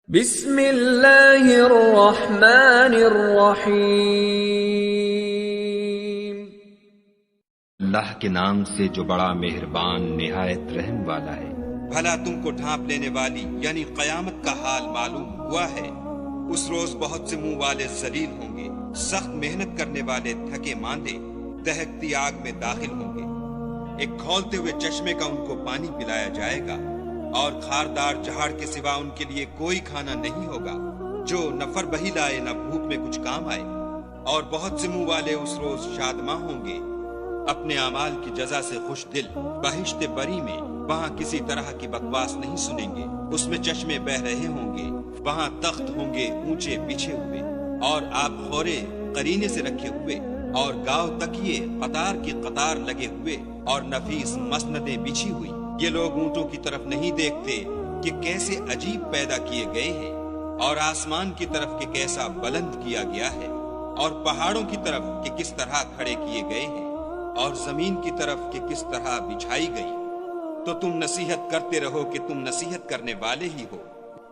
بسم اللہ الرحمن الرحیم۔ اللہ کے نام سے جو بڑا مہربان نہایت رحم والا ہے۔ بھلا تم کو ڈھانپ لینے والی یعنی قیامت کا حال معلوم ہوا ہے؟ اس روز بہت سے منہ والے ذلیل ہوں گے، سخت محنت کرنے والے تھکے ماندے دہکتی آگ میں داخل ہوں گے۔ ایک کھولتے ہوئے چشمے کا ان کو پانی پلایا جائے گا، اور خاردار جہاڑ کے سوا ان کے لیے کوئی کھانا نہیں ہوگا جو نہ فر بہی لائے نہ بھوک میں کچھ کام آئے۔ اور بہت سے منہ والے اس روز شادماں ہوں گے، اپنے اعمال کی جزا سے خوش دل۔ بہشت بری میں وہاں کسی طرح کی بکواس نہیں سنیں گے، اس میں چشمے بہ رہے ہوں گے، وہاں تخت ہوں گے اونچے بچھے ہوئے، اور آپ خورے قرینے سے رکھے ہوئے، اور گاؤ تکیے قطار کی قطار لگے ہوئے، اور نفیس مسندیں بچھی ہوئی۔ یہ لوگ اونٹوں کی طرف نہیں دیکھتے کہ کیسے عجیب پیدا کیے گئے ہیں، اور آسمان کی طرف کہ کیسا بلند کیا گیا ہے، اور پہاڑوں کی طرف کہ کس طرح کھڑے کیے گئے ہیں، اور زمین کی طرف کہ کس طرح بچھائی گئی۔ تو تم نصیحت کرتے رہو کہ تم نصیحت کرنے والے ہی ہو،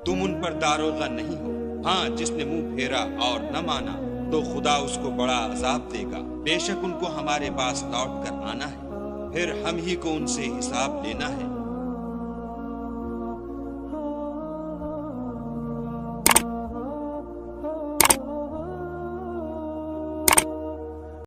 تم ان پر داروغہ نہیں ہو۔ ہاں، جس نے منہ پھیرا اور نہ مانا تو خدا اس کو بڑا عذاب دے گا۔ بے شک ان کو ہمارے پاس لوٹ کر آنا ہے، پھر ہم ہی کو ان سے حساب لینا ہے۔